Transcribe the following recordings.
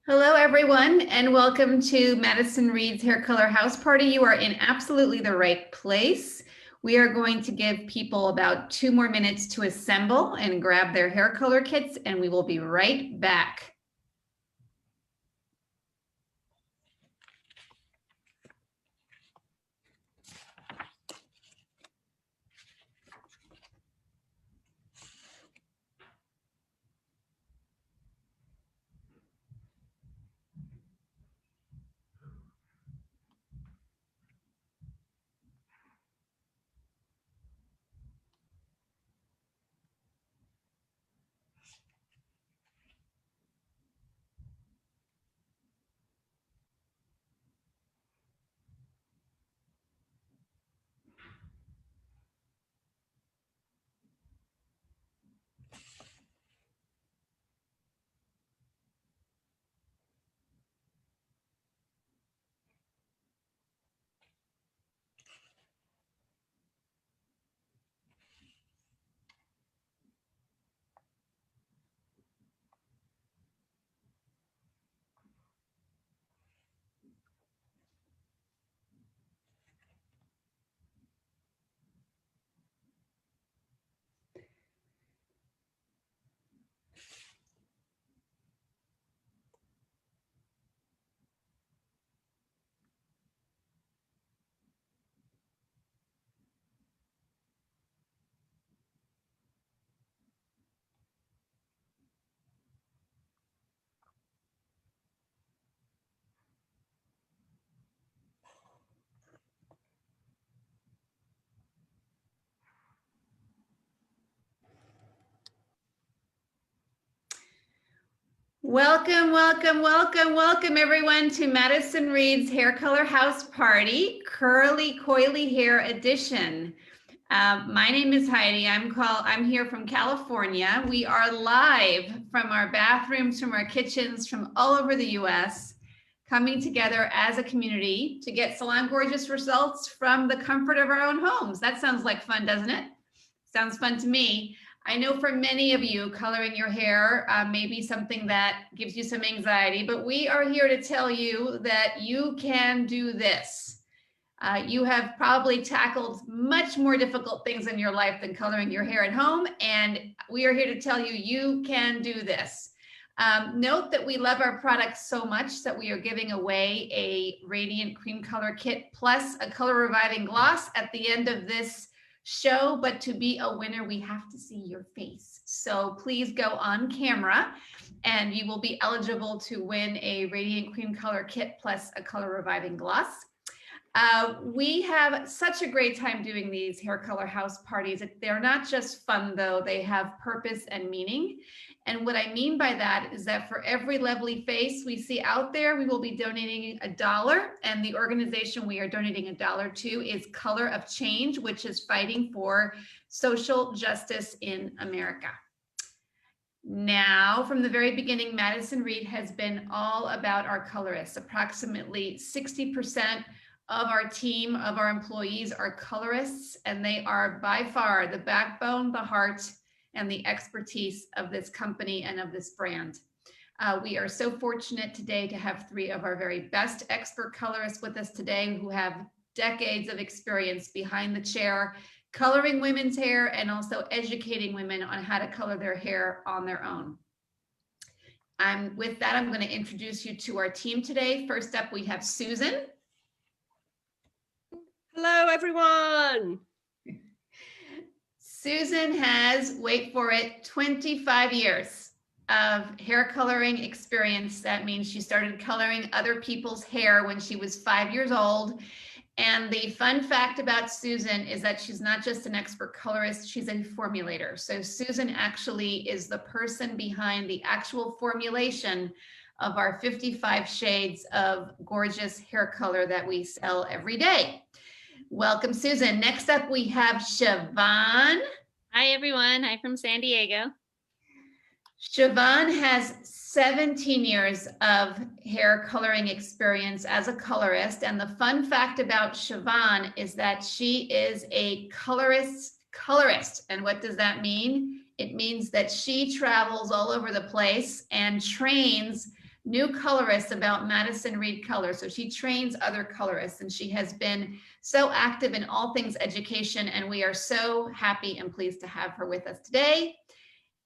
Hello, everyone, and welcome to Madison Reed's Hair Color House Party. You are in absolutely the right place. We are going to give people about 2 more minutes to assemble and grab their hair color kits, and we will be right back. Welcome, welcome, welcome, welcome everyone to Madison Reed's Hair Color House Party, Curly Coily Hair Edition. My name is Heidi. I'm here from California. We are live from our bathrooms, from our kitchens, from all over the US, coming together as a community to get salon gorgeous results from the comfort of our own homes. That sounds like fun, doesn't it? Sounds fun to me. I know for many of you, coloring your hair may be something that gives you some anxiety, but we are here to tell you that you can do this. You have probably tackled much more difficult things in your life than coloring your hair at home, and we are here to tell you you can do this. Note that we love our products so much that we are giving away a Radiant Cream Color Kit plus a Color Reviving Gloss at the end of this show, but to be a winner, we have to see your face. So please go on camera and you will be eligible to win a Radiant Cream Color Kit plus a Color Reviving Gloss. We have such a great time doing these hair color house parties. They're not just fun though, they have purpose and meaning. And what I mean by that is that for every lovely face we see out there, we will be donating $1. And the organization we are donating $1 to is Color of Change, which is fighting for social justice in America. Now, from the very beginning, Madison Reed has been all about our colorists. Approximately 60% of our team, of our employees are colorists, and they are by far the backbone, the heart, and the expertise of this company and of this brand. We are so fortunate today to have 3 of our very best expert colorists with us today who have decades of experience behind the chair, coloring women's hair and also educating women on how to color their hair on their own. With that, I'm going to introduce you to our team today. First up, we have Susan. Hello, everyone. Susan has, wait for it, 25 years of hair coloring experience. That means she started coloring other people's hair when she was 5 years old. And the fun fact about Susan is that she's not just an expert colorist, she's a formulator. So Susan actually is the person behind the actual formulation of our 55 shades of gorgeous hair color that we sell every day. Welcome, Susan. Next up, we have Siobhan. Hi, everyone. I'm from San Diego. Siobhan has 17 years of hair coloring experience as a colorist. And the fun fact about Siobhan is that she is a colorist. And what does that mean? It means that she travels all over the place and trains new colorist about Madison Reed Color. So she trains other colorists, and she has been so active in all things education, and we are so happy and pleased to have her with us today.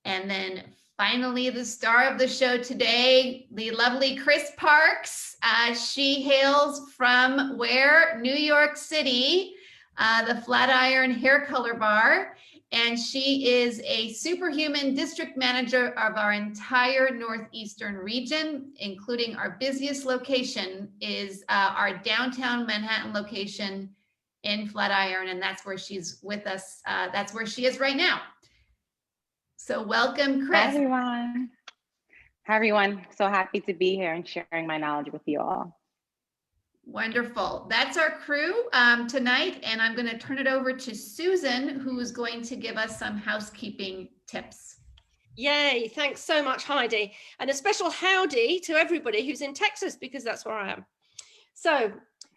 And then finally, the star of the show today, the lovely Chris Parks. She hails from where? New York City, the Flatiron Hair Color Bar. And she is a superhuman district manager of our entire Northeastern region, including our busiest location is our downtown Manhattan location in Flatiron. And that's where she's with us. That's where she is right now. So welcome, Chris. Hi, everyone. Hi, everyone. So happy to be here and sharing my knowledge with you all. Wonderful. That's our crew tonight, and I'm going to turn it over to Susan, who is going to give us some housekeeping tips. Yay, thanks so much, Heidi. And a special howdy to everybody who's in Texas, because that's where I am. So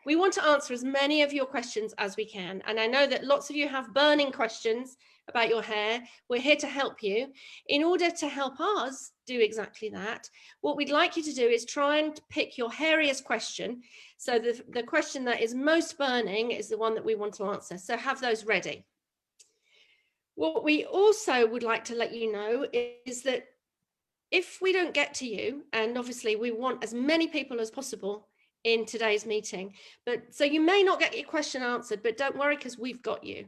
we want to answer as many of your questions as we can. And I know that lots of you have burning questions about your hair. We're here to help you. In order to help us do exactly that, what we'd like you to do is try and pick your hairiest question. So the question that is most burning is the one that we want to answer. So have those ready. What we also would like to let you know is that if we don't get to you, and obviously we want as many people as possible in today's meeting, but so you may not get your question answered, but don't worry, because we've got you.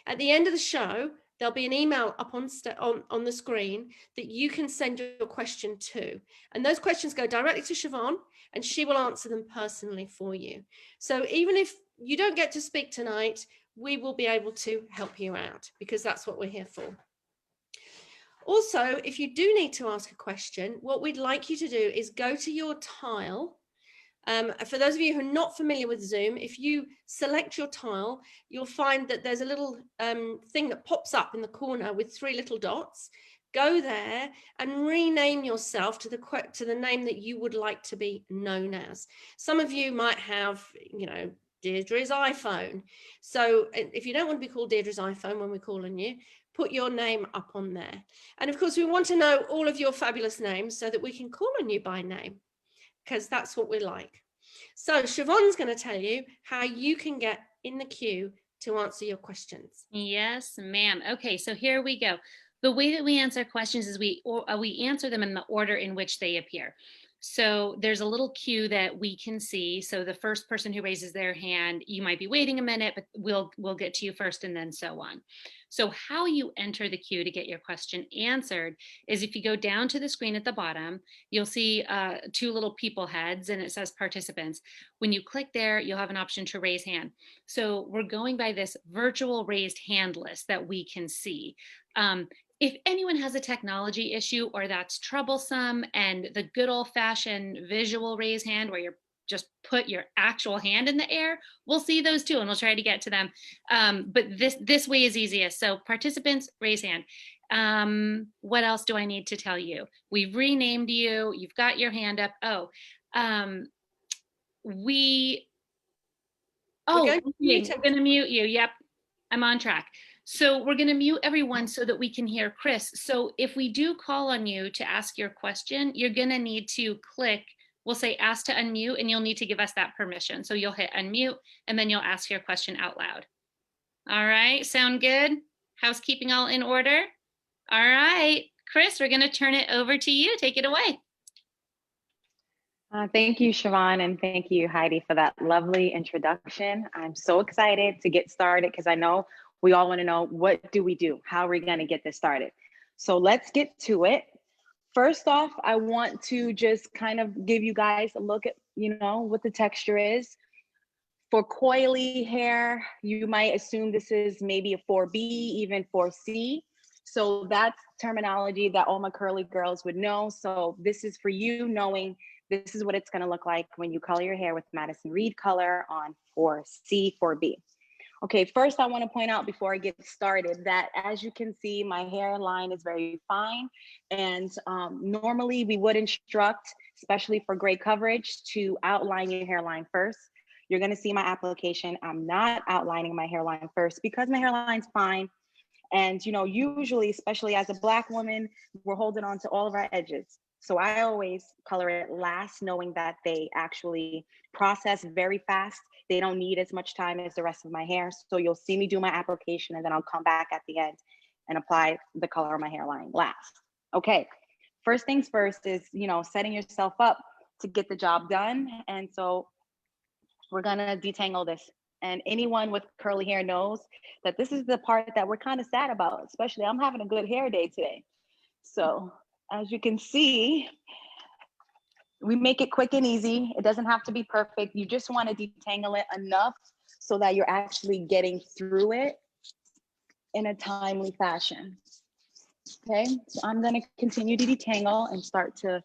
At the end of the show, there'll be an email up on the screen that you can send your question to. And those questions go directly to Siobhan, and she will answer them personally for you. So even if you don't get to speak tonight, we will be able to help you out, because that's what we're here for. Also, if you do need to ask a question, what we'd like you to do is go to your tile. For those of you who are not familiar with Zoom, if you select your tile, you'll find that there's a little thing that pops up in the corner with 3 little dots. Go there and rename yourself to the name that you would like to be known as. Some of you might have, Deirdre's iPhone. So if you don't want to be called Deirdre's iPhone when we're calling you, put your name up on there. And of course, we want to know all of your fabulous names so that we can call on you by name, because that's what we like. So Siobhan's going to tell you how you can get in the queue to answer your questions. Yes, ma'am. Okay, so here we go. The way that we answer questions is we answer them in the order in which they appear. So there's a little queue that we can see. So the first person who raises their hand, you might be waiting a minute, but we'll get to you first, and then so on. So how you enter the queue to get your question answered is if you go down to the screen at the bottom, you'll see 2 little people heads, and it says participants. When you click there, you'll have an option to raise hand. So we're going by this virtual raised hand list that we can see. If anyone has a technology issue or that's troublesome, and the good old-fashioned visual raise hand where you're just put your actual hand in the air, we'll see those too, and we'll try to get to them. But this way is easiest. So participants, raise hand. What else do I need to tell you? We've renamed you. You've got your hand up. We're going to mute you. Yep, I'm on track. So we're going to mute everyone so that we can hear Chris. So if we do call on you to ask your question, you're going to need to click, we'll say ask to unmute, and you'll need to give us that permission. So you'll hit unmute, and then you'll ask your question out loud. All right, sound good? Housekeeping all in order? All right, Chris, we're going to turn it over to you. Take it away. Thank you, Siobhan, and thank you, Heidi, for that lovely introduction. I'm so excited to get started because I know we all want to know, what do we do? How are we going to get this started? So let's get to it. First off, I want to just kind of give you guys a look at, what the texture is. For coily hair, you might assume this is maybe a 4B, even 4C. So that's terminology that all my curly girls would know. So this is for you knowing this is what it's going to look like when you color your hair with Madison Reed color on 4C, 4B. Okay, first I want to point out before I get started that as you can see, my hairline is very fine. And normally we would instruct, especially for gray coverage, to outline your hairline first. You're going to see my application. I'm not outlining my hairline first because my hairline's fine. And, usually, especially as a Black woman, we're holding on to all of our edges. So I always color it last, knowing that they actually process very fast. They don't need as much time as the rest of my hair. So you'll see me do my application and then I'll come back at the end and apply the color of my hairline last. Okay, first things first is, setting yourself up to get the job done. And so we're gonna detangle this. And anyone with curly hair knows that this is the part that we're kind of sad about, especially I'm having a good hair day today. So as you can see, we make it quick and easy. It doesn't have to be perfect. You just want to detangle it enough so that you're actually getting through it in a timely fashion. Okay, so I'm going to continue to detangle and start to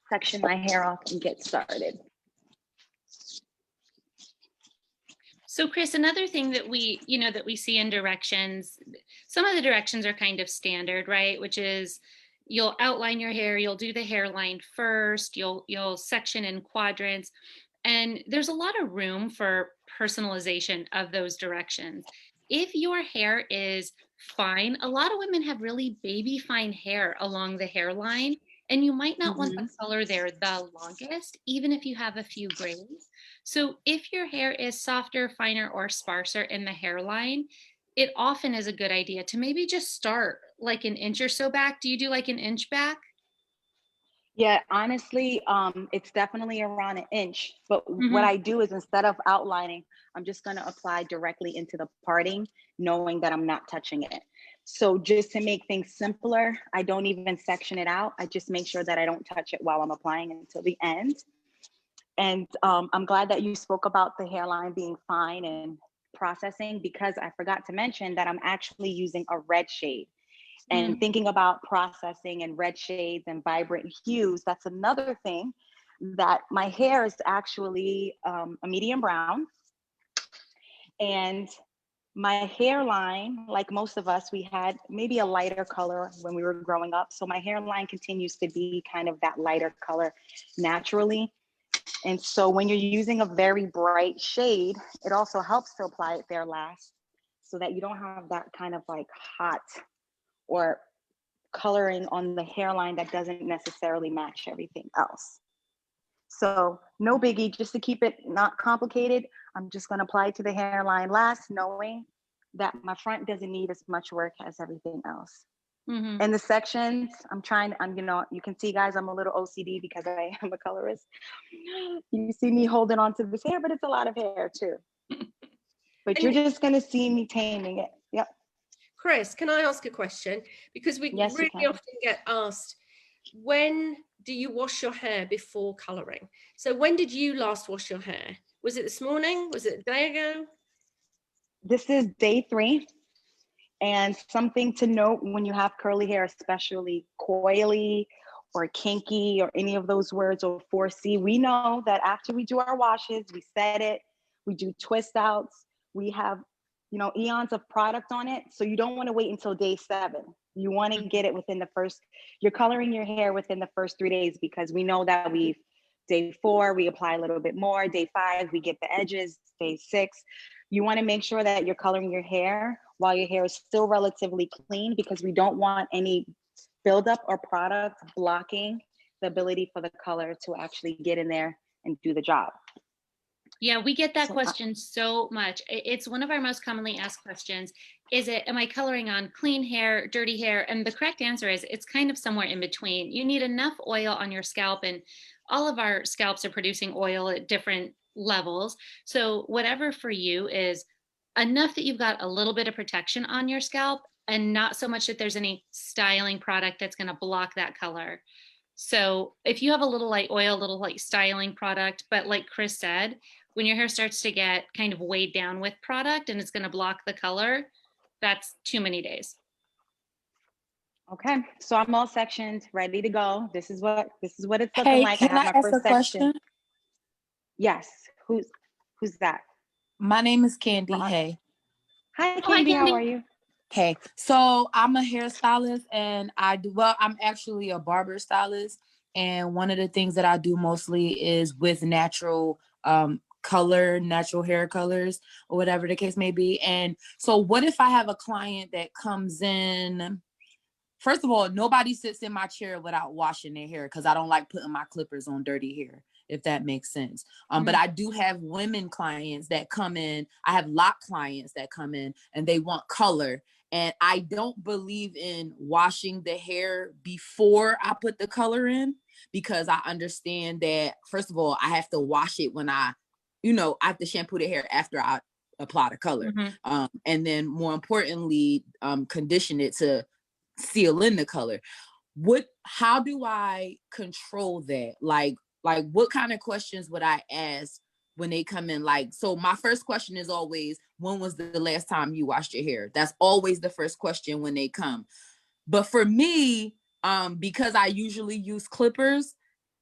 section my hair off and get started. So Chris, another thing that we see in directions, some of the directions are kind of standard, right? Which is you'll outline your hair, you'll do the hairline first, you'll section in quadrants, and there's a lot of room for personalization of those directions. If your hair is fine, a lot of women have really baby fine hair along the hairline, and you might not want the color there the longest, even if you have a few grays. So if your hair is softer, finer, or sparser in the hairline, it often is a good idea to maybe just start like an inch or so back. Do you do like an inch back? Yeah, honestly, it's definitely around an inch. But what I do is instead of outlining, I'm just going to apply directly into the parting, knowing that I'm not touching it. So just to make things simpler, I don't even section it out. I just make sure that I don't touch it while I'm applying until the end. And I'm glad that you spoke about the hairline being fine and processing, because I forgot to mention that I'm actually using a red shade. And thinking about processing and red shades and vibrant hues, that's another thing, that my hair is actually a medium brown. And my hairline, like most of us, we had maybe a lighter color when we were growing up. So my hairline continues to be kind of that lighter color naturally. And so when you're using a very bright shade, it also helps to apply it there last so that you don't have that kind of like hot or coloring on the hairline that doesn't necessarily match everything else. So no biggie, just to keep it not complicated, I'm just going to apply it to the hairline last, knowing that my front doesn't need as much work as everything else. And the sections, you can see, guys, I'm a little OCD because I am a colorist. You see me holding on to this hair, but it's a lot of hair too. But you're just going to see me taming it. Yep. Chris, can I ask a question? Because we really often get asked, when do you wash your hair before coloring? So when did you last wash your hair? Was it this morning? Was it a day ago? This is day 3. And something to note when you have curly hair, especially coily or kinky or any of those words, or 4C, we know that after we do our washes, we set it, we do twist outs, we have, eons of product on it. So you don't want to wait until day 7. You want to get it within you're coloring your hair within the first 3 days, because we know that day 4, we apply a little bit more. Day 5, we get the edges. Day 6, you want to make sure that you're coloring your hair while your hair is still relatively clean, because we don't want any buildup or product blocking the ability for the color to actually get in there and do the job. Yeah, we get that question so much. It's one of our most commonly asked questions. Am I coloring on clean hair, dirty hair? And the correct answer is it's kind of somewhere in between. You need enough oil on your scalp, and all of our scalps are producing oil at different levels. So whatever for you is enough that you've got a little bit of protection on your scalp, and not so much that there's any styling product that's going to block that color. So if you have a little light oil, a little light styling product, but like Chris said, when your hair starts to get kind of weighed down with product and it's going to block the color, that's too many days. Okay, so I'm all sectioned, ready to go. This is what it's looking like. Can I have I my ask first a section. question? Yes. Who's that? My name is Candy. Ron. Hey. Hi, Candy. How are you? Hey, so I'm a hairstylist, and I'm actually a barber stylist. And one of the things that I do mostly is with natural natural hair colors, or whatever the case may be. And so what if I have a client that comes in first of all, nobody sits in my chair without washing their hair because I don't like putting my clippers on dirty hair, if that makes sense. But I do have women clients that come in. I have lock clients that come in and they want color. And I don't believe in washing the hair before I put the color in, because I understand that, first of all, I have to wash it when I have to shampoo the hair after I apply the color. And then more importantly, condition it to seal in the color. How do I control that? Like what kind of questions would I ask when they come in? Like, so my first question is always, when was the last time you washed your hair? That's always the first question when they come. But for me, because I usually use clippers,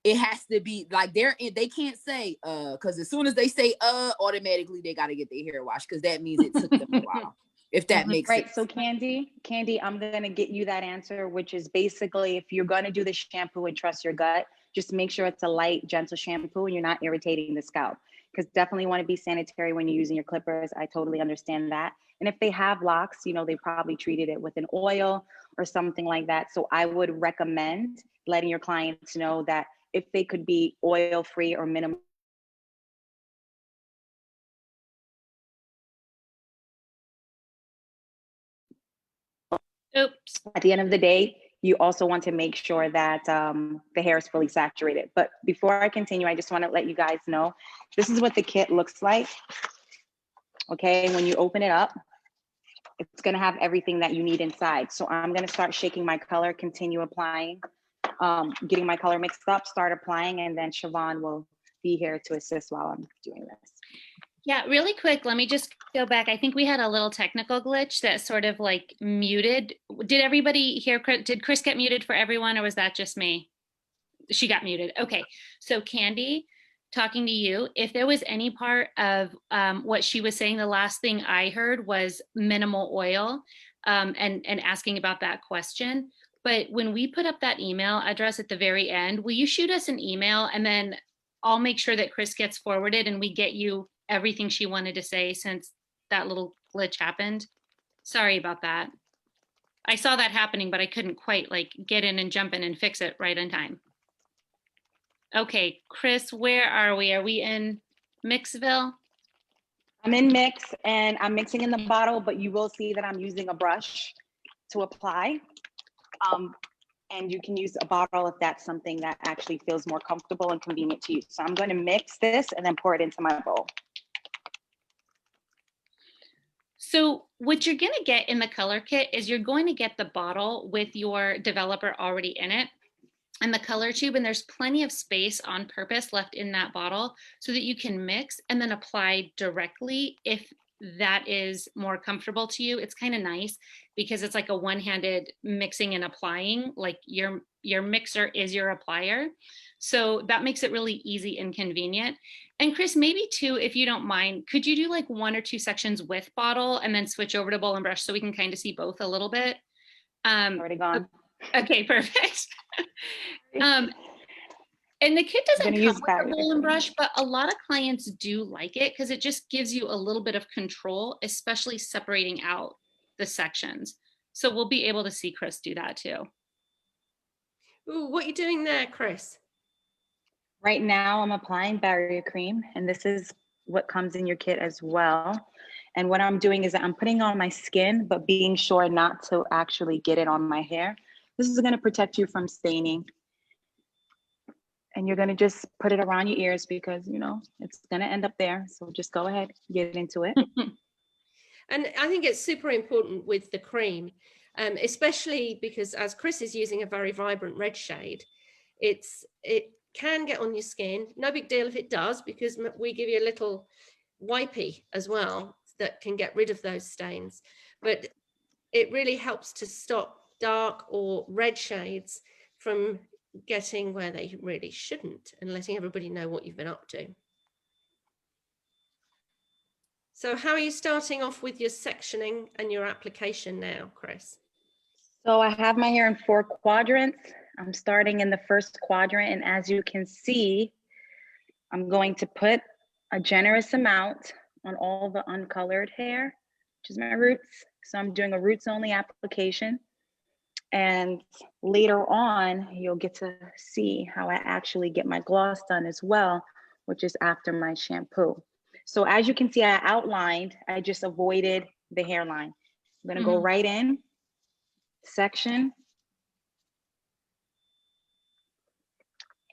it has to be like they can't say because as soon as they say automatically they got to get their hair washed, because that means it took them a while. If that makes right. sense. So Candy, I'm going to get you that answer, which is basically, if you're going to do the shampoo and trust your gut, just make sure it's a light, gentle shampoo and you're not irritating the scalp, because definitely want to be sanitary when you're using your clippers. I totally understand that. And if they have locks, they probably treated it with an oil or something like that. So I would recommend letting your clients know that if they could be oil-free or minimal. Oops. At the end of the day, you also want to make sure that the hair is fully saturated. But before I continue, I just want to let you guys know, this is what the kit looks like. Okay, when you open it up, it's going to have everything that you need inside. So I'm going to start shaking my color, continue applying, getting my color mixed up, start applying, and then Siobhan will be here to assist while I'm doing this. Yeah, really quick, let me just go back. I think we had a little technical glitch that sort of like muted. Did everybody hear? Did Chris get muted for everyone, or was that just me? She got muted. Okay, so Candy, talking to you, if there was any part of what she was saying, the last thing I heard was minimal oil, and asking about that question. But when we put up that email address at the very end, will you shoot us an email, and then I'll make sure that Chris gets forwarded and we get you everything she wanted to say, since that little glitch happened. Sorry about that. I saw that happening, but I couldn't quite like get in and jump in and fix it right on time. Okay, Chris, where are we? Are we in Mixville? I'm in mix and I'm mixing in the bottle, but you will see that I'm using a brush to apply. And you can use a bottle if that's something that actually feels more comfortable and convenient to you. So I'm going to mix this and then pour it into my bowl. So what you're going to get in the color kit is you're going to get the bottle with your developer already in it and the color tube, and there's plenty of space on purpose left in that bottle so that you can mix and then apply directly if that is more comfortable to you. It's kind of nice because it's like a one-handed mixing and applying, like your mixer is your applier. So that makes it really easy and convenient. And Chris, maybe too, if you don't mind, could you do like 1 or 2 sections with bottle and then switch over to bowl and brush so we can kind of see both a little bit? Already gone. Okay, perfect. And the kit doesn't come with a bowl and brush, but a lot of clients do like it because it just gives you a little bit of control, especially separating out the sections. So we'll be able to see Chris do that too. Ooh, what are you doing there, Chris? Right now I'm applying barrier cream, and this is what comes in your kit as well. And what I'm doing is that I'm putting on my skin, but being sure not to actually get it on my hair. This is going to protect you from staining. And you're going to just put it around your ears because, it's going to end up there. So just go ahead, get into it. And I think it's super important with the cream, especially because as Chris is using a very vibrant red shade, it can get on your skin. No big deal if it does, because we give you a little wipey as well that can get rid of those stains. But it really helps to stop dark or red shades from getting where they really shouldn't, and letting everybody know what you've been up to. So how are you starting off with your sectioning and your application now, Chris? So I have my hair in 4 quadrants. I'm starting in the first quadrant, and as you can see, I'm going to put a generous amount on all the uncolored hair, which is my roots. So I'm doing a roots only application. And later on, you'll get to see how I actually get my gloss done as well, which is after my shampoo. So as you can see, I outlined, I just avoided the hairline. I'm gonna go right in, section.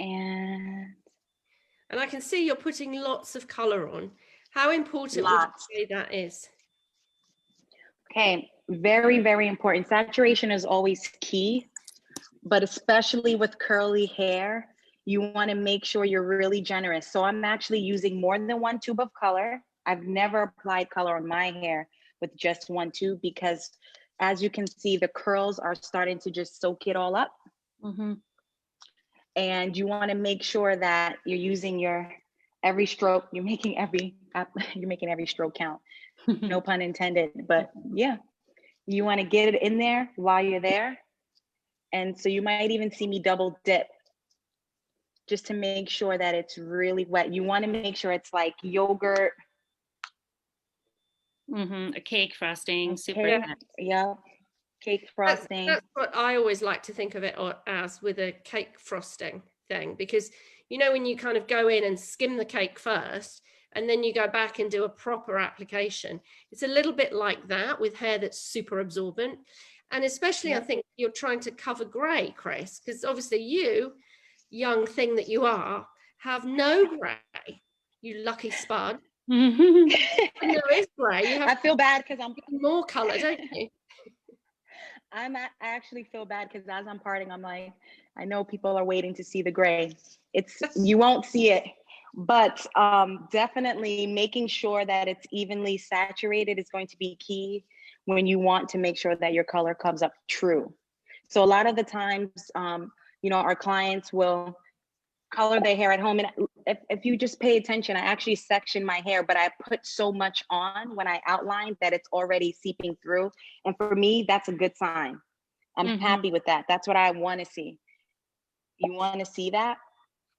And I can see you're putting lots of color on. How important would lots. you say that is? Okay, very, very important. Saturation is always key, but especially with curly hair, you want to make sure you're really generous. So I'm actually using more than one tube of color. I've never applied color on my hair with just one tube because as you can see, the curls are starting to just soak it all up. And you want to make sure that you're using your every stroke, you're making every stroke count. No pun intended, but yeah, you want to get it in there while you're there. And so you might even see me double dip just to make sure that it's really wet. You want to make sure it's like yogurt. A cake frosting, super. Okay. Yeah, cake frosting. That's what I always like to think of it as, with a cake frosting thing, because you know when you kind of go in and skim the cake first and then you go back and do a proper application, it's a little bit like that with hair that's super absorbent. And especially I think you're trying to cover gray, Chris, because obviously you, young thing that you are, have no gray, you lucky spud. And there is gray. You have I feel bad because I'm more color, don't you? I actually feel bad because as I'm parting, I'm like, I know people are waiting to see the gray. You won't see it, but definitely making sure that it's evenly saturated is going to be key when you want to make sure that your color comes up true. So a lot of the times, our clients will color their hair at home. And if you just pay attention, I actually section my hair, but I put so much on when I outline that it's already seeping through. And for me, that's a good sign. I'm happy with that. That's what I want to see. You want to see that?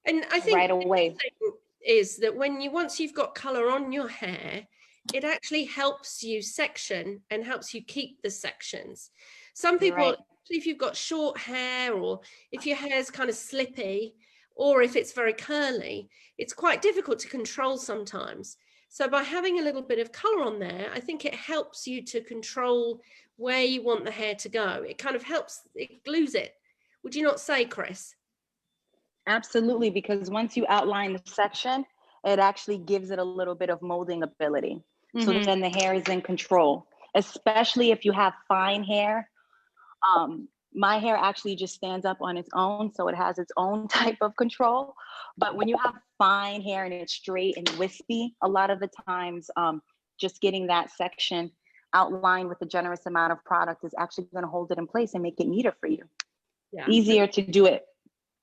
And I think right away is that once you've got color on your hair, it actually helps you section and helps you keep the sections. Some people, right. if you've got short hair or if your hair's kind of slippy, or if it's very curly, it's quite difficult to control sometimes. So by having a little bit of color on there, I think it helps you to control where you want the hair to go. It kind of helps, it glues it. Would you not say, Chris? Absolutely, because once you outline the section, it actually gives it a little bit of molding ability. So then the hair is in control, especially if you have fine hair. My hair actually just stands up on its own, so it has its own type of control. But when you have fine hair and it's straight and wispy, a lot of the times, just getting that section outlined with a generous amount of product is actually going to hold it in place and make it neater for you. Yeah. Easier to do it.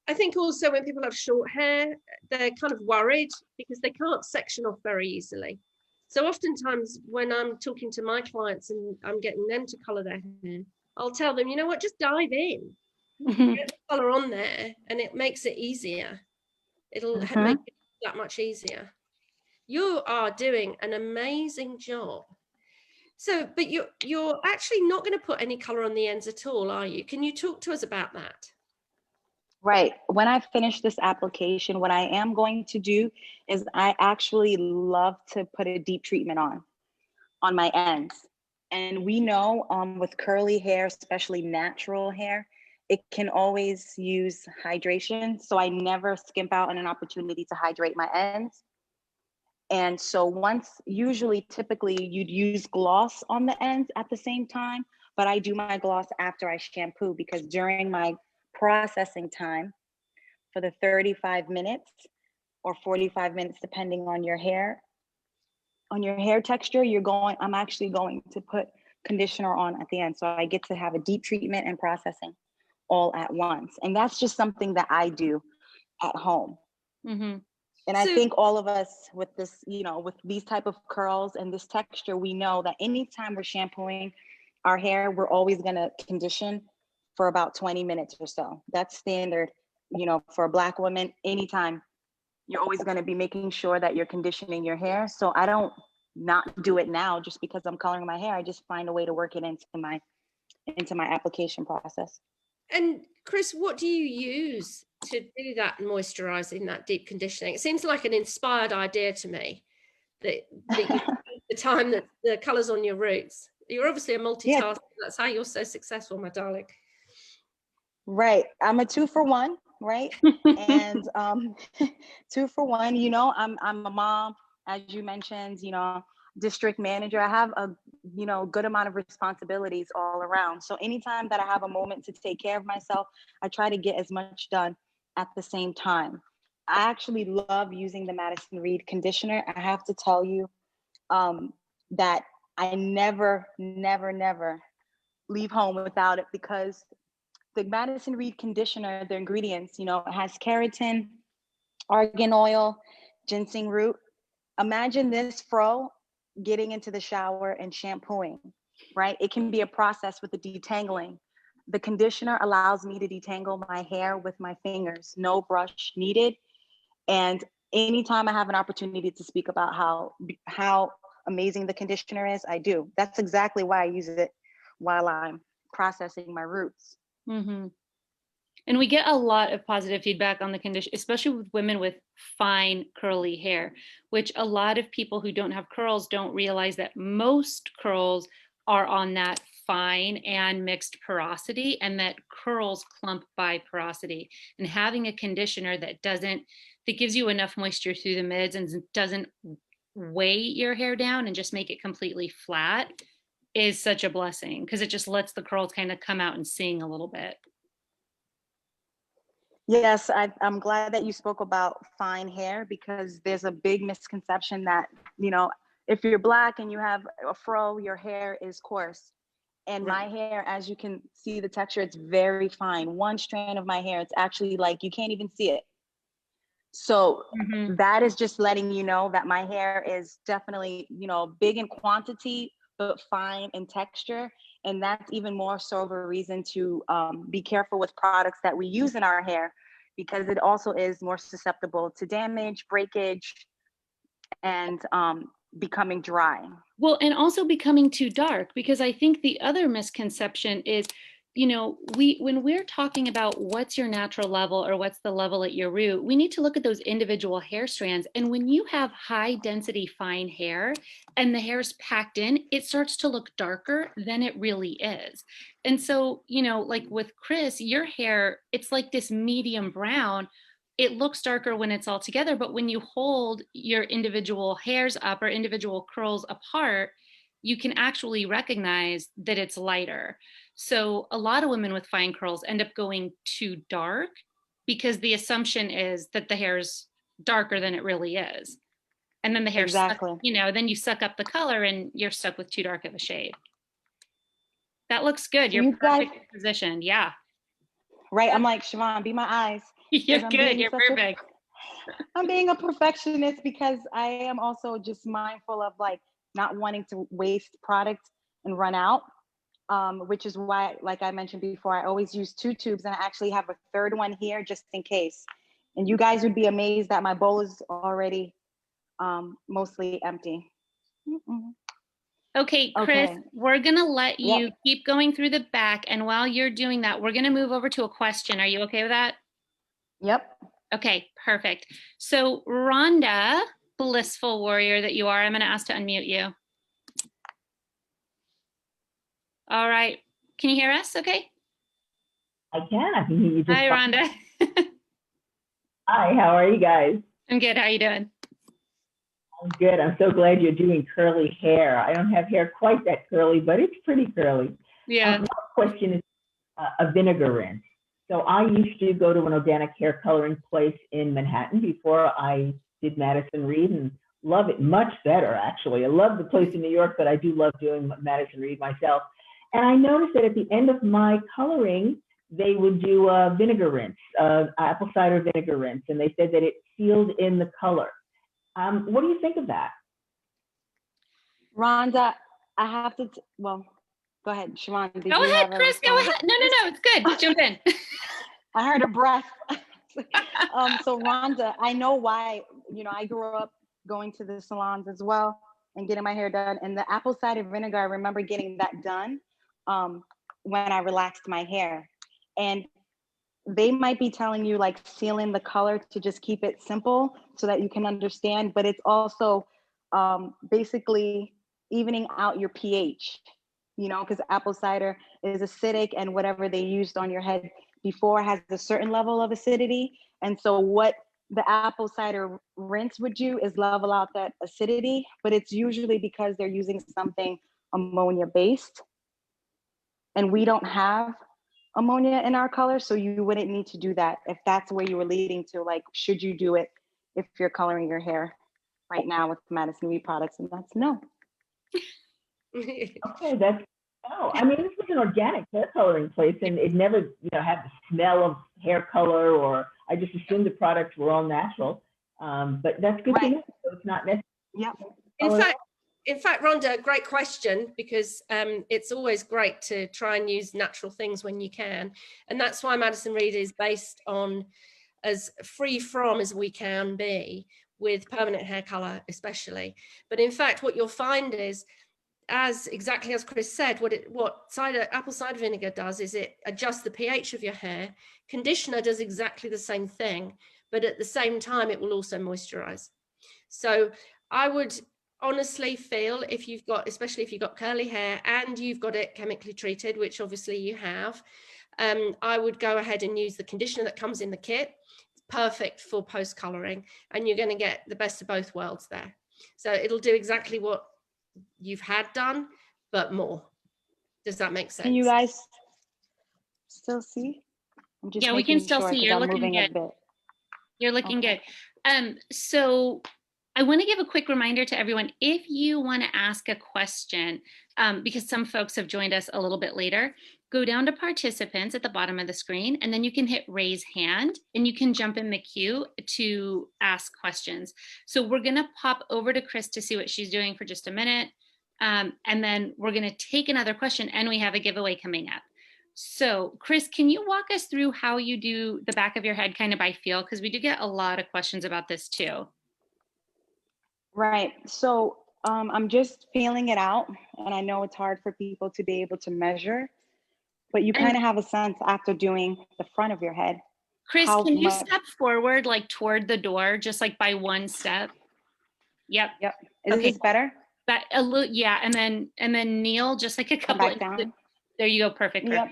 I think also when people have short hair, they're kind of worried because they can't section off very easily. So oftentimes when I'm talking to my clients and I'm getting them to color their hair, I'll tell them, you know what, just dive in, get the color on there, and it makes it easier. It'll make it that much easier. You are doing an amazing job. So, but you're actually not going to put any color on the ends at all, are you? Can you talk to us about that? Right. When I finish this application, what I am going to do is I actually love to put a deep treatment on my ends. And we know with curly hair, especially natural hair, it can always use hydration. So I never skimp out on an opportunity to hydrate my ends. And so typically you'd use gloss on the ends at the same time, but I do my gloss after I shampoo because during my processing time for the 35 minutes or 45 minutes, depending on your hair texture, I'm actually going to put conditioner on at the end. So I get to have a deep treatment and processing all at once. And that's just something that I do at home. And I think all of us with this, with these type of curls and this texture, we know that anytime we're shampooing our hair, we're always going to condition for about 20 minutes or so. That's standard, for a Black woman. Anytime, you're always going to be making sure that you're conditioning your hair. So I don't not do it now just because I'm coloring my hair. I just find a way to work it into into my application process. And Chris, what do you use to do that moisturizing, that deep conditioning? It seems like an inspired idea to me that you take the time that the colors on your roots. You're obviously a multitasker. That's how you're so successful, my darling. Right. I'm a 2-for-1, right? And 2-for-1, you know, I'm a mom, as you mentioned, you know, district manager. I have a, you know, good amount of responsibilities all around. So anytime that I have a moment to take care of myself, I try to get as much done at the same time. I actually love using the Madison Reed conditioner. I have to tell you that I never leave home without it, because the Madison Reed conditioner, the ingredients, you know, it has keratin, argan oil, ginseng root. Imagine this fro getting into the shower and shampooing, right? It can be a process with the detangling. The conditioner allows me to detangle my hair with my fingers, no brush needed. And anytime I have an opportunity to speak about how amazing the conditioner is, I do. That's exactly why I use it while I'm processing my roots. Mm-hmm. And we get a lot of positive feedback on the condition, especially with women with fine curly hair, which a lot of people who don't have curls don't realize that most curls are on that fine and mixed porosity, and that curls clump by porosity. And having a conditioner that gives you enough moisture through the mids and doesn't weigh your hair down and just make it completely flat is such a blessing, because it just lets the curls kind of come out and sing a little bit. Yes, I'm glad that you spoke about fine hair, because there's a big misconception that, you know, if you're Black and you have a fro, your hair is coarse. And my hair, as you can see the texture, it's very fine. One strand of my hair, it's actually like you can't even see it. So that is just letting you know that my hair is definitely, you know, big in quantity, but fine in texture. And that's even more so of a reason to be careful with products that we use in our hair, because it also is more susceptible to damage, breakage, and becoming dry. Well, and also becoming too dark, because I think the other misconception is, you know, when we're talking about what's your natural level or what's the level at your root, we need to look at those individual hair strands. And when you have high density fine hair and the hair's packed in, it starts to look darker than it really is. And so, you know, like with Chris, your hair, it's like this medium brown. It looks darker when it's all together, but when you hold your individual hairs up or individual curls apart, you can actually recognize that it's lighter. So a lot of women with fine curls end up going too dark because the assumption is that the hair's darker than it really is. And then the hair, exactly. you know, then you suck up the color and you're stuck with too dark of a shade. That looks good. You're perfectly positioned. Yeah. Right. I'm like, Siobhan, be my eyes. You're good. You're perfect. I'm being a perfectionist, because I am also just mindful of like not wanting to waste product and run out. Which is why, like I mentioned before, I always use 2 tubes, and I actually have a 3rd one here just in case. And you guys would be amazed that my bowl is already mostly empty. Okay, Chris, we're going to let you keep going through the back. And while you're doing that, we're going to move over to a question. Are you okay with that? Yep. Okay, perfect. So Rhonda, blissful warrior that you are, I'm going to ask to unmute you. All right. Can you hear us okay? I can. I can hear you just Hi, Rhonda. Hi, how are you guys? I'm good. How are you doing? I'm good. I'm so glad you're doing curly hair. I don't have hair quite that curly, but it's pretty curly. Yeah. My question is a vinegar rinse. So I used to go to an organic hair coloring place in Manhattan before I did Madison Reed, and love it much better, actually. I love the place in New York, but I do love doing Madison Reed myself. And I noticed that at the end of my coloring, they would do a vinegar rinse, apple cider vinegar rinse, and they said that it sealed in the color. What do you think of that? Rhonda, I have to, well, go ahead, Siobhan. Go ahead, Chris, go ahead. No, it's good. Jump in. I heard a breath. So Rhonda, I know why, you know, I grew up going to the salons as well and getting my hair done. And the apple cider vinegar, I remember getting that done when I relaxed my hair. And they might be telling you like sealing the color to just keep it simple so that you can understand, but it's also basically evening out your pH, you know, because apple cider is acidic, and whatever they used on your head before has a certain level of acidity. And so what the apple cider rinse would do is level out that acidity, but it's usually because they're using something ammonia based, and we don't have ammonia in our color, so you wouldn't need to do that if that's where you were leading to, like, should you do it if you're coloring your hair right now with Madison Reed products? And that's no. Okay, that's, oh, I mean, this was an organic hair coloring place, and it never, you know, had the smell of hair color, or I just assumed the products were all natural. But that's good to Right. know. So it's not necessarily. Yep. In fact, Rhonda, great question, because it's always great to try and use natural things when you can. And that's why Madison Reed is based on as free from as we can be with permanent hair color, especially. But in fact, what you'll find is, as exactly as Chris said, what apple cider vinegar does is it adjusts the pH of your hair. Conditioner does exactly the same thing, but at the same time, it will also moisturize. So I would honestly feel, if you've got, especially if you've got curly hair and you've got it chemically treated, which obviously you have, I would go ahead and use the conditioner that comes in the kit. It's perfect for post coloring, and you're going to get the best of both worlds there. So it'll do exactly what you've had done, but more. Does that make sense? Can you guys still see? I'm just Yeah, we can making still sure, see. 'cause You're I'm looking moving a good. bit. You're looking Okay. good. So I want to give a quick reminder to everyone, if you want to ask a question, because some folks have joined us a little bit later, go down to participants at the bottom of the screen, and then you can hit raise hand, and you can jump in the queue to ask questions. So we're going to pop over to Chris to see what she's doing for just a minute. And then we're going to take another question, and we have a giveaway coming up. So Chris, can you walk us through how you do the back of your head kind of by feel? Because we do get a lot of questions about this too. Right. So I'm just feeling it out, and I know it's hard for people to be able to measure, but you kind of have a sense after doing the front of your head. Chris, How can you much- step forward, like toward the door, just like by one step? Yep. Yep. Is Okay. this better? That a little, yeah, and then kneel just like a Come couple. back down. There you go. Perfect. Yep.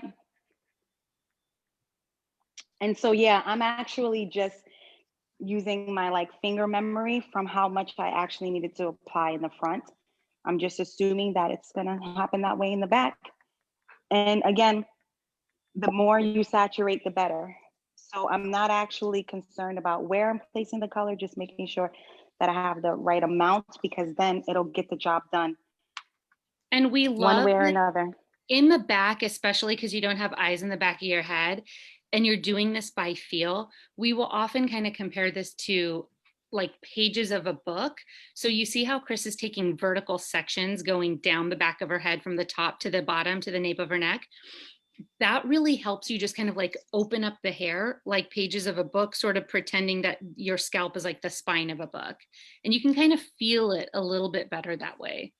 And so, yeah, I'm actually just using my like finger memory from how much I actually needed to apply in the front. I'm just assuming that it's going to happen that way in the back. And again, the more you saturate, the better. So I'm not actually concerned about where I'm placing the color, just making sure that I have the right amount, because then it'll get the job done. And we one love way or that another. in the back, especially because you don't have eyes in the back of your head and you're doing this by feel. We will often kind of compare this to like pages of a book. So you see how Chris is taking vertical sections going down the back of her head from the top to the bottom to the nape of her neck. That really helps you just kind of like open up the hair like pages of a book, sort of pretending that your scalp is like the spine of a book. And you can kind of feel it a little bit better that way,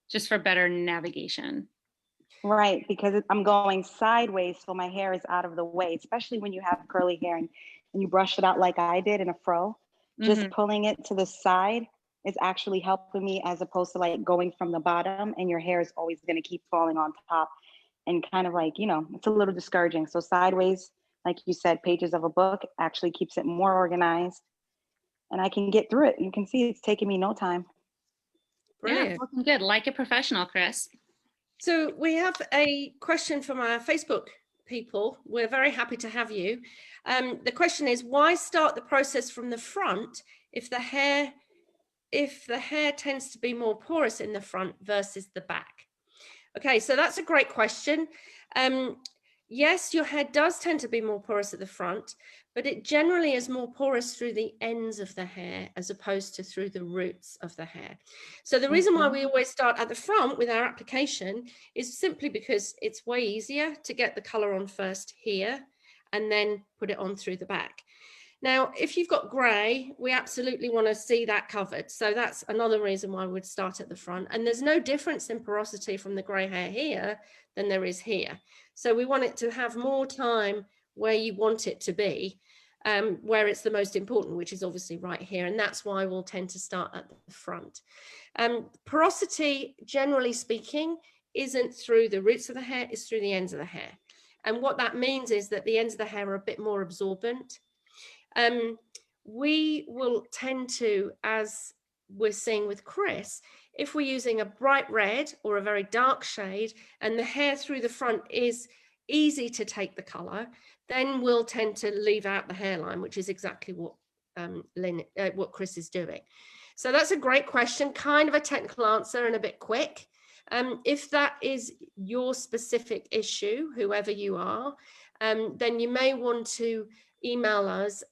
just for better navigation. Right, because I'm going sideways, so my hair is out of the way, especially when you have curly hair and you brush it out like I did in a fro. Just pulling it to the side is actually helping me, as opposed to like going from the bottom, and your hair is always going to keep falling on top and kind of like, you know, it's a little discouraging. So sideways, like you said, pages of a book actually keeps it more organized, and I can get through it. You can see it's taking me no time. Brilliant. Yeah, looking good, like a professional, Chris. So we have a question from our Facebook people. We're very happy to have you. The question is, why start the process from the front if the hair tends to be more porous in the front versus the back? Okay, so that's a great question. Yes, your hair does tend to be more porous at the front, but it generally is more porous through the ends of the hair as opposed to through the roots of the hair. So the reason why we always start at the front with our application is simply because it's way easier to get the color on first here and then put it on through the back. Now, if you've got gray, we absolutely want to see that covered. So that's another reason why we'd start at the front. And there's no difference in porosity from the gray hair here than there is here. So we want it to have more time where you want it to be, where it's the most important, which is obviously right here. And that's why we'll tend to start at the front. Porosity, generally speaking, isn't through the roots of the hair, it's through the ends of the hair. And what that means is that the ends of the hair are a bit more absorbent. We will tend to, as we're seeing with Chris, if we're using a bright red or a very dark shade and the hair through the front is easy to take the color, then we'll tend to leave out the hairline, which is exactly what what Chris is doing. So that's a great question, kind of a technical answer and a bit quick. If that is your specific issue, whoever you are, then you may want to email us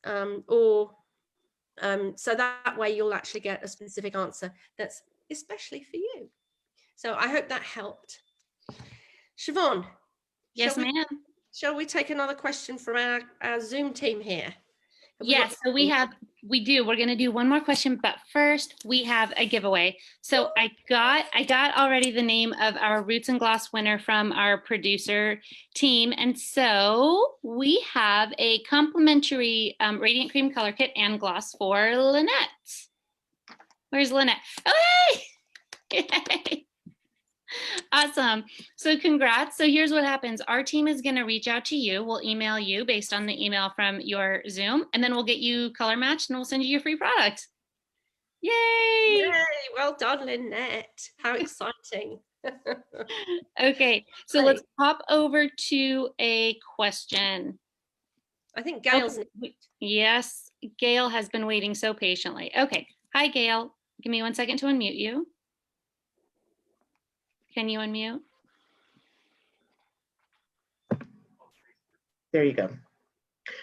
so that way you'll actually get a specific answer that's especially for you. So I hope that helped. Siobhan. Yes, ma'am. Shall we take another question from our Zoom team here? Yes, so we do. We're going to do one more question, but first we have a giveaway. So I got already the name of our Roots and Gloss winner from our producer team. And so we have a complimentary Radiant Cream Color Kit and gloss for Lynette. Where's Lynette? Oh, hey! Yay. Awesome. So congrats. So here's what happens. Our team is going to reach out to you. We'll email you based on the email from your Zoom, and then we'll get you color matched and we'll send you your free product. Yay! Yay! Well done, Lynette. How exciting. Okay, so Great. let's pop over to a question. I think Gail's Yes, Gail has been waiting so patiently. Okay. Hi, Gail. Give me 1 second to unmute you. Can you unmute? There you go.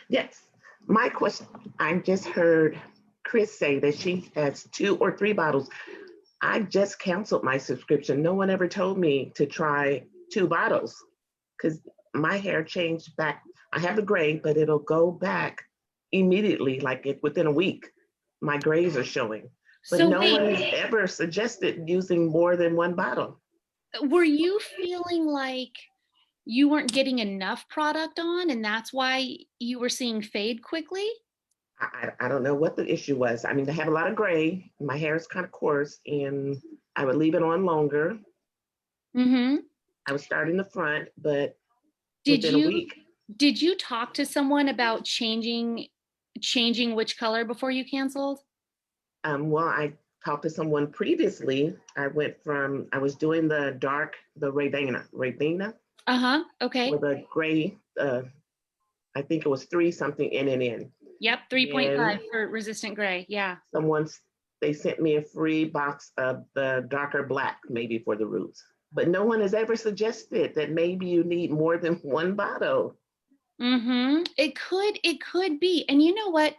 Yes, my question, I just heard Chris say that she has 2 or 3 bottles. I just canceled my subscription. No one ever told me to try 2 bottles because my hair changed back. I have the gray, but it'll go back immediately, like within a week. My grays are showing, but So no one wait, has ever suggested using more than 1 bottle. were you feeling like you weren't getting enough product on and that's why you were seeing fade quickly? I don't know what the issue was. I mean, I have a lot of gray. My hair is kind of coarse, and I would leave it on longer. Mm-hmm. I would start in the front, but Did within a week. Did you talk to someone about changing which color before you canceled? Well, I talked to someone previously. I was doing the dark, the Raybena. Uh-huh. Okay. With a gray, I think it was 3 something in and in. Yep, 3.5 for resistant gray. Yeah. They sent me a free box of the darker black, maybe for the roots. But no one has ever suggested that maybe you need more than 1 bottle. Mm-hmm. It could be. And you know what,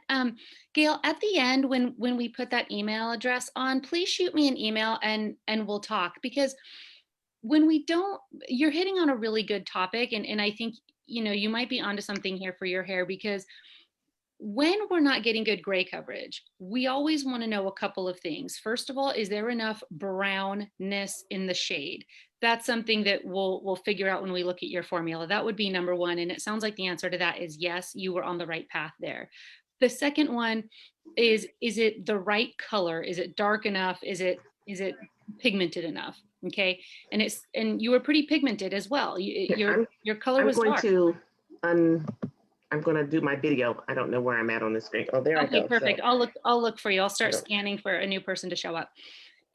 Gail, at the end, when we put that email address on, please shoot me an email and we'll talk, because when we don't, you're hitting on a really good topic. And I think, you know, you might be onto something here for your hair, because when we're not getting good gray coverage, we always want to know a couple of things. First of all, is there enough brownness in the shade? That's something that we'll figure out when we look at your formula. That would be number 1. And it sounds like the answer to that is yes, you were on the right path there. The second one is it the right color? Is it dark enough? Is it pigmented enough? Okay. And you were pretty pigmented as well. Your color was dark. I'm going to do my video. I don't know where I'm at on the screen. Oh, there I go. Okay, perfect. So, I'll look for you. I'll start scanning for a new person to show up.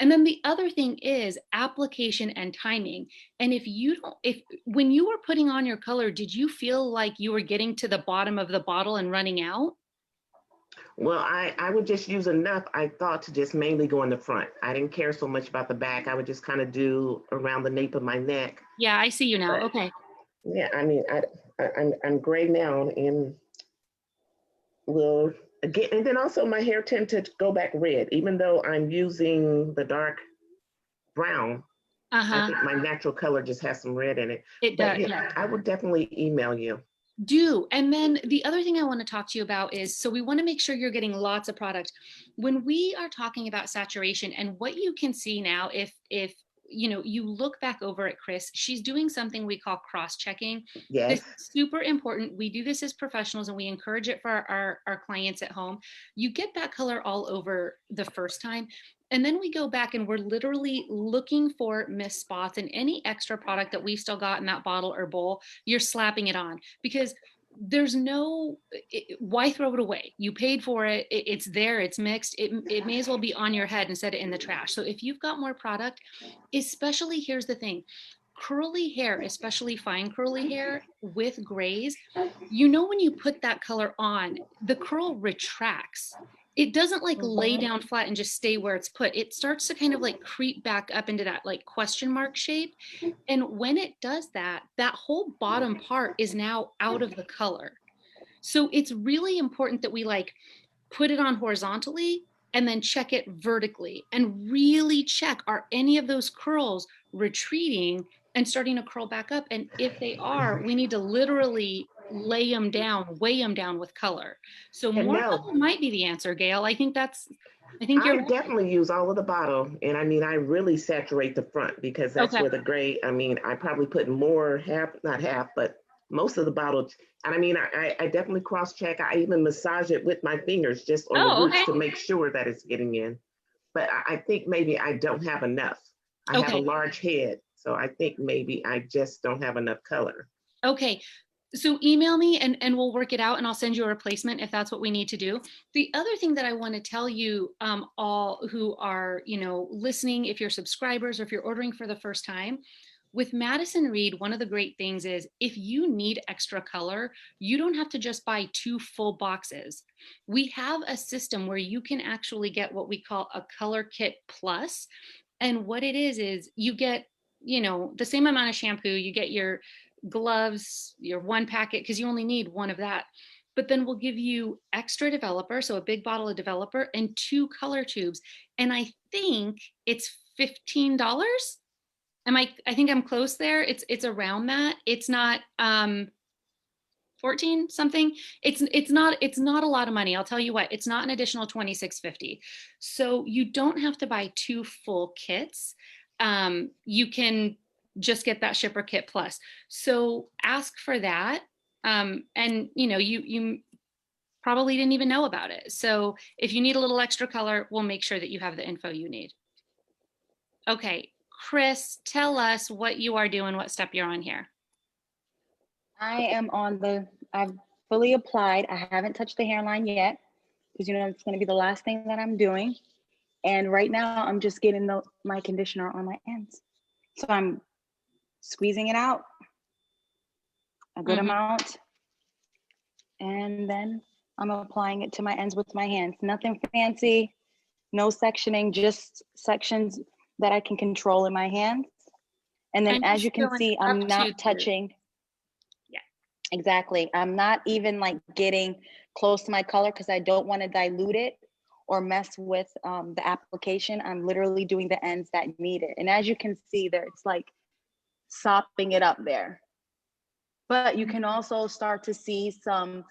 And then the other thing is application and timing. And when you were putting on your color, did you feel like you were getting to the bottom of the bottle and running out? well, I would just use enough, I thought, to just mainly go in the front. I didn't care so much about the back. I would just kind of do around the nape of my neck. Yeah, I see you now. But, Okay. yeah, I mean, I'm gray now, and will again, and then also my hair tend to go back red, even though I'm using the dark brown. I think my natural color just has some red in it. It But does. yeah, I would definitely email you. Do. And then the other thing I want to talk to you about is, so we want to make sure you're getting lots of product. When we are talking about saturation, and what you can see now, if you look back over at Chris, she's doing something we call cross-checking. Yes. This is super important. We do this as professionals and we encourage it for our clients at home. You get that color all over the first time. And then we go back and we're literally looking for missed spots, and any extra product that we still got in that bottle or bowl, you're slapping it on, because there's why throw it away? You paid for it. It's there. It's mixed. It may as well be on your head and set it in the trash. So if you've got more product, especially, here's the thing, curly hair, especially fine curly hair with grays, when you put that color on, the curl retracts. It doesn't like lay down flat and just stay where it's put. It starts to kind of like creep back up into that like question mark shape. And when it does that, that whole bottom part is now out of the color. So it's really important that we like put it on horizontally and then check it vertically and really check, are any of those curls retreating and starting to curl back up? And if they are, we need to literally lay them down, weigh them down with color. So And more no. color might be the answer, Gail. I think I you're right. definitely use all of the bottle, and I mean, I really saturate the front, because that's Okay. where the gray, I mean, I probably put more, not half, but most of the bottle. And I mean, I definitely cross-check. I even massage it with my fingers just on the roots Okay. to make sure that it's getting in. But I think maybe I don't have enough. I have a large head, so I think maybe I just don't have enough color. Okay. So email me and we'll work it out, and I'll send you a replacement if that's what we need to do. The other thing that I want to tell you, all who are, listening, if you're subscribers or if you're ordering for the first time, with Madison Reed, one of the great things is if you need extra color, you don't have to just buy 2 full boxes. We have a system where you can actually get what we call a color kit plus. And what it is you get, the same amount of shampoo, you get your gloves, your 1 packet, because you only need 1 of that. But then we'll give you extra developer, so a big bottle of developer, and 2 color tubes. And I think it's $15. I think I'm close there. It's around that. It's not 14 something. It's not a lot of money. I'll tell you what, it's not an additional $26.50. So you don't have to buy 2 full kits. You can just get that shipper kit plus. So ask for that. And you probably didn't even know about it. So if you need a little extra color, we'll make sure that you have the info you need. Okay, Chris, tell us what you are doing, what step you're on here. I've fully applied. I haven't touched the hairline yet, because it's going to be the last thing that I'm doing. And right now I'm just getting my conditioner on my ends. So I'm squeezing it out a good amount, and then I'm applying it to my ends with my hands. Nothing fancy, no sectioning, just sections that I can control in my hands. And then as you can see, I'm not touching. Yeah, exactly. I'm not even like getting close to my color, because I don't want to dilute it or mess with the application. I'm literally doing the ends that need it. And as you can see there, it's like sopping it up there. But you can also start to see some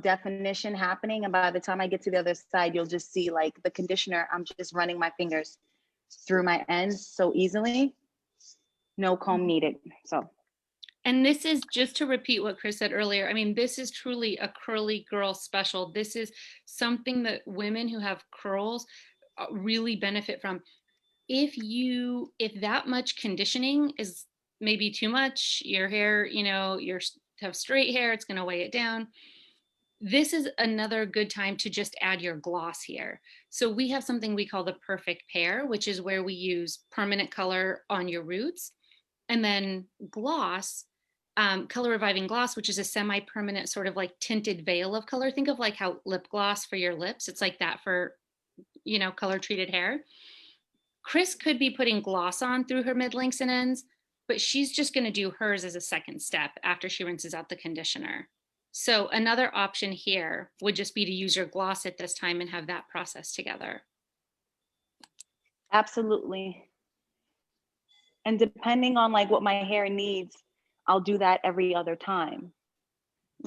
definition happening. And by the time I get to the other side, you'll just see like the conditioner. I'm just running my fingers through my ends so easily. No comb needed. So. And this is, just to repeat what Chris said earlier, I mean, this is truly a curly girl special. This is something that women who have curls really benefit from. If that much conditioning is maybe too much, your hair, you have straight hair, it's going to weigh it down. This is another good time to just add your gloss here. So we have something we call the perfect pair, which is where we use permanent color on your roots, and then gloss, color reviving gloss, which is a semi-permanent sort of like tinted veil of color. Think of like how lip gloss for your lips, it's like that for, color treated hair. Chris could be putting gloss on through her mid-lengths and ends, but she's just going to do hers as a second step after she rinses out the conditioner. So another option here would just be to use your gloss at this time and have that process together. Absolutely. And depending on like what my hair needs, I'll do that every other time.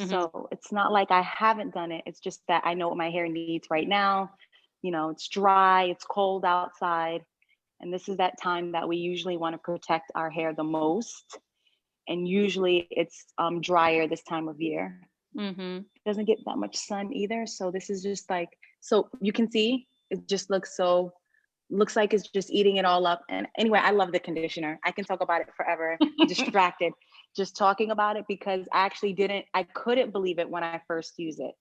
So it's not like I haven't done it. It's just that I know what my hair needs right now. It's dry, it's cold outside. And this is that time that we usually want to protect our hair the most. And usually it's drier this time of year. Mm-hmm. Doesn't get that much sun either. So this is just like, so you can see, it just looks like it's just eating it all up. And anyway, I love the conditioner. I can talk about it forever. I'm distracted just talking about it because I couldn't believe it when I first used it.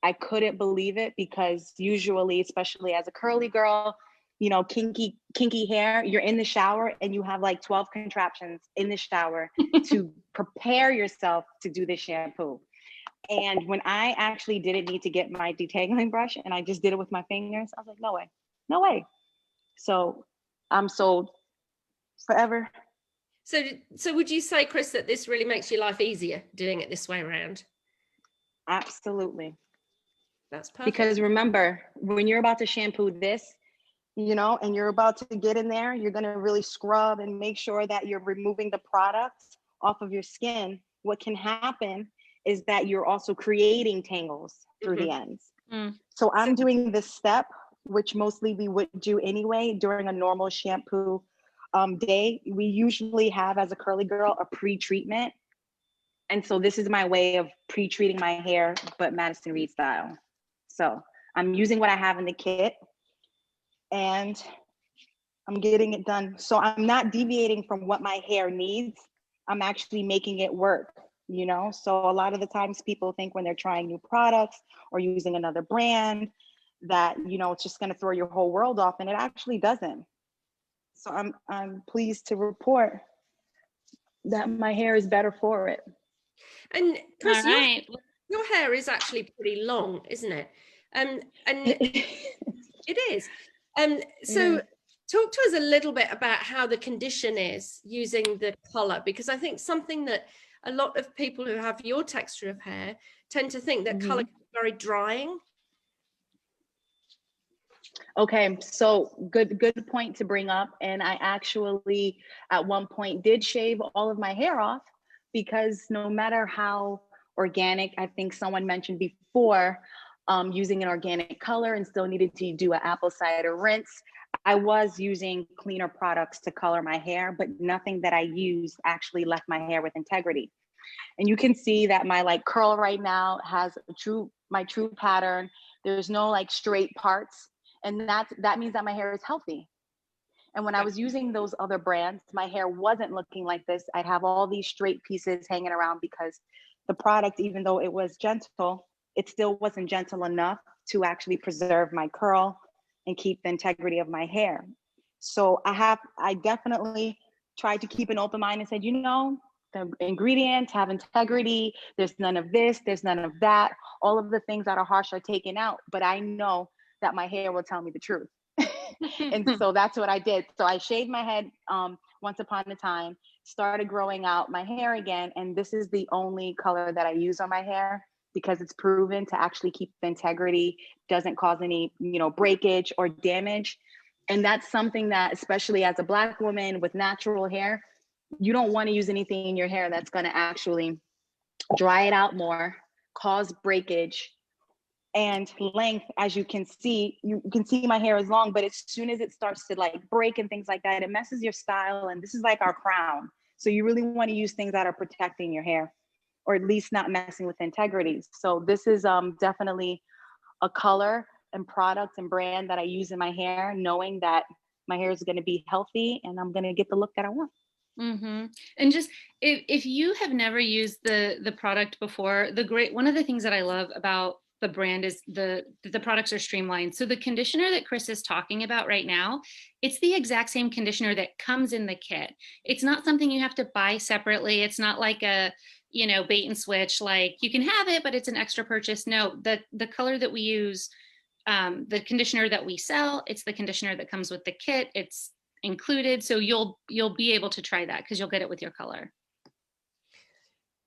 I couldn't believe it because usually, especially as a curly girl, you know, kinky hair, you're in the shower and you have like 12 contraptions in the shower to prepare yourself to do the shampoo. And when I actually didn't need to get my detangling brush and I just did it with my fingers, I was like, no way. So I'm sold forever. So would you say, Chris, that this really makes your life easier doing it this way around? Absolutely. That's perfect. Because remember, when you're about to shampoo this, you know, and you're about to get in there, you're going to really scrub and make sure that you're removing the products off of your skin. What can happen is that you're also creating tangles through the ends. So I'm doing this step, which mostly we would do anyway during a normal shampoo day. We usually have, as a curly girl, a pre-treatment. And so this is my way of pre-treating my hair, but Madison Reed style. So I'm using what I have in the kit and I'm getting it done. So I'm not deviating from what my hair needs. I'm actually making it work, you know? So a lot of the times people think when they're trying new products or using another brand that, you know, it's just going to throw your whole world off, and it actually doesn't. So I'm pleased to report that my hair is better for it. And Chris, Right. your hair is actually pretty long, isn't it? And it is. So talk to us a little bit about how the condition is using the color, because I think something that a lot of people who have your texture of hair tend to think that color can be very drying. Okay, so good point to bring up. And I actually at one point did shave all of my hair off because no matter how organic, I think someone mentioned before, using an organic color and still needed to do an apple cider rinse, I was using cleaner products to color my hair, but nothing that I used actually left my hair with integrity. And you can see that my like curl right now has my true pattern. There's no like straight parts. And that means that my hair is healthy. And when I was using those other brands, my hair wasn't looking like this. I'd have all these straight pieces hanging around because the product, even though it was gentle, it still wasn't gentle enough to actually preserve my curl and keep the integrity of my hair. So I definitely tried to keep an open mind and said, you know, the ingredients have integrity. There's none of this, there's none of that. All of the things that are harsh are taken out, but I know that my hair will tell me the truth. And so that's what I did. So I shaved my head once upon a time, started growing out my hair again. And this is the only color that I use on my hair because it's proven to actually keep the integrity, doesn't cause any, you know, breakage or damage. And that's something that, especially as a Black woman with natural hair, you don't want to use anything in your hair that's going to actually dry it out more, cause breakage. And length, as you can see my hair is long, but as soon as it starts to like break and things like that, it messes your style. And this is like our crown. So you really want to use things that are protecting your hair, or at least not messing with integrity. So this is definitely a color and product and brand that I use in my hair, knowing that my hair is going to be healthy and I'm going to get the look that I want. And just if you have never used the product before, one of the things that I love about the brand is the products are streamlined. So the conditioner that Chris is talking about right now, it's the exact same conditioner that comes in the kit. It's not something you have to buy separately. It's not like a, you know, bait and switch, like you can have it, but it's an extra purchase. No, the color that we use, the conditioner that we sell, it's the conditioner that comes with the kit. It's included. So you'll be able to try that because you'll get it with your color.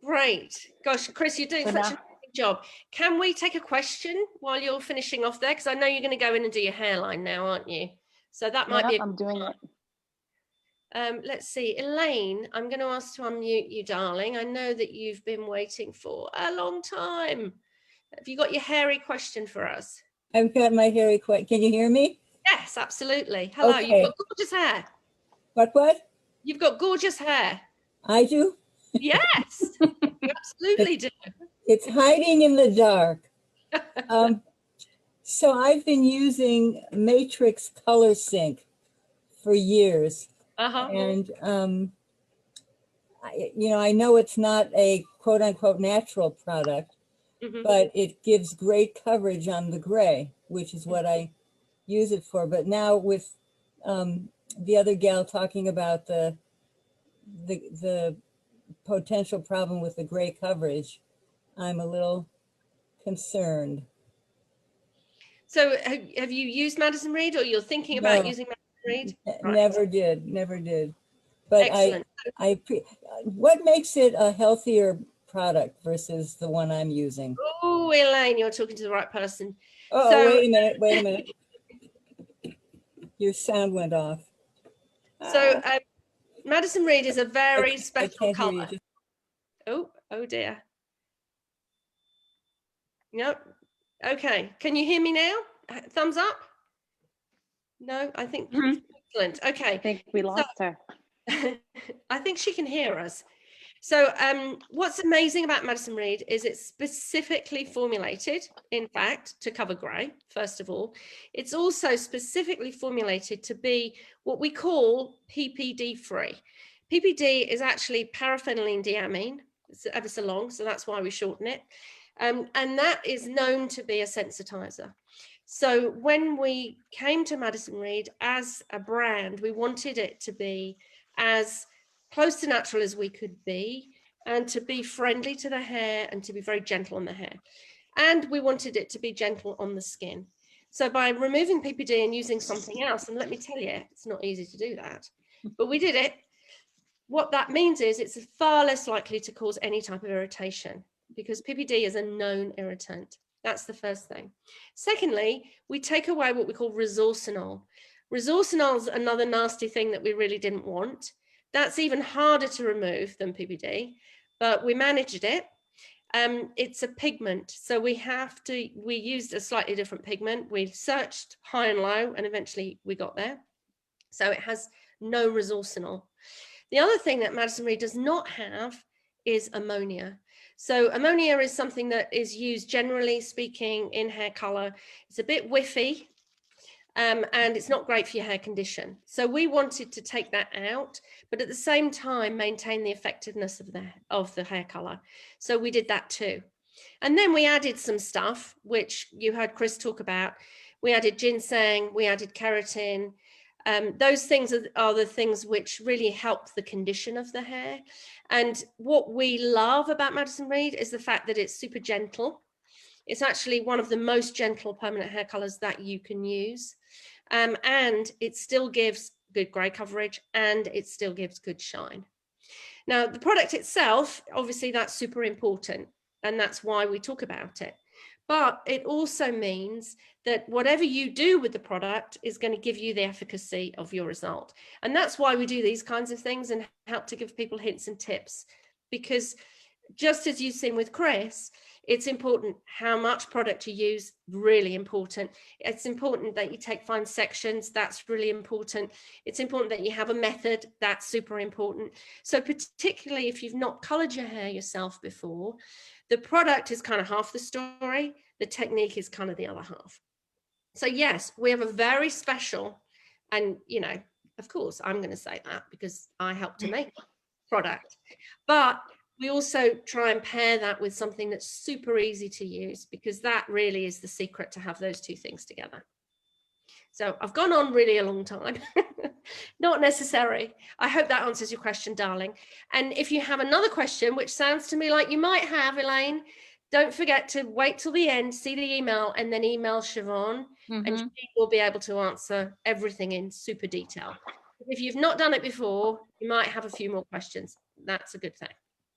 Great. Gosh, Chris, you're doing such an amazing job. Can we take a question while you're finishing off there? Because I know you're going to go in and do your hairline now, aren't you? So that might be. I'm doing it. Let's see. Elaine, I'm going to ask to unmute you, darling. I know that you've been waiting for a long time. Have you got your hairy question for us? I've got my hairy question. Can you hear me? Yes, absolutely. Hello, Okay. you've got gorgeous hair. What? You've got gorgeous hair. I do? Yes, you absolutely do. It's hiding in the dark. So I've been using Matrix Color Sync for years. Uh-huh. And, I know it's not a quote unquote natural product, Mhm. but it gives great coverage on the gray, which is what I use it for. But now with the other gal talking about the potential problem with the gray coverage, I'm a little concerned. So have you used Madison Reed, or you're thinking about No. using Madison Reed? Right. Never did. But Excellent. what makes it a healthier product versus the one I'm using? Oh, Elaine, you're talking to the right person. Oh, So- wait a minute. Your sound went off. So Madison Reed is a very I special can't hear color. you. Oh dear. Nope. Okay. Can you hear me now? Thumbs up? No, I think excellent. Okay. I think we lost her. I think she can hear us. So what's amazing about Madison Reed is it's specifically formulated, in fact, to cover grey, first of all. It's also specifically formulated to be what we call PPD free. PPD is actually paraphenylene diamine. It's ever so long, so that's why we shorten it. And that is known to be a sensitizer. So when we came to Madison Reed as a brand, we wanted it to be as close to natural as we could be, and to be friendly to the hair and to be very gentle on the hair. And we wanted it to be gentle on the skin. So by removing PPD and using something else, and let me tell you, it's not easy to do that, but we did it. What that means is it's far less likely to cause any type of irritation, because PPD is a known irritant. That's the first thing. Secondly, we take away what we call resorcinol. Resorcinol is another nasty thing that we really didn't want. That's even harder to remove than PPD, but we managed it. It's a pigment, so we used a slightly different pigment. We searched high and low, and eventually we got there. So it has no resorcinol. The other thing that Madison Reed does not have is ammonia. So ammonia is something that is used, generally speaking, in hair color. It's a bit whiffy, and it's not great for your hair condition. So we wanted to take that out, but at the same time maintain the effectiveness of the hair color. So we did that too. And then we added some stuff, which you heard Chris talk about. We added ginseng, we added keratin. Those things are the things which really help the condition of the hair. And what we love about Madison Reed is the fact that it's super gentle. It's actually one of the most gentle permanent hair colors that you can use. And it still gives good gray coverage, and it still gives good shine. Now, the product itself, obviously that's super important, and that's why we talk about it. But it also means that whatever you do with the product is going to give you the efficacy of your result. And that's why we do these kinds of things and help to give people hints and tips, because just as you've seen with Chris, it's important how much product you use, really important. It's important that you take fine sections, that's really important. It's important that you have a method, that's super important. So particularly if you've not colored your hair yourself before, the product is kind of half the story, the technique is kind of the other half. So yes, we have a very special, and of course I'm going to say that because I helped to make product, but we also try and pair that with something that's super easy to use, because that really is the secret to have those two things together. So I've gone on really a long time. Not necessary. I hope that answers your question, darling. And if you have another question, which sounds to me like you might have, Elaine, don't forget to wait till the end, see the email, and then email Siobhan, and she will be able to answer everything in super detail. If you've not done it before, you might have a few more questions. That's a good thing.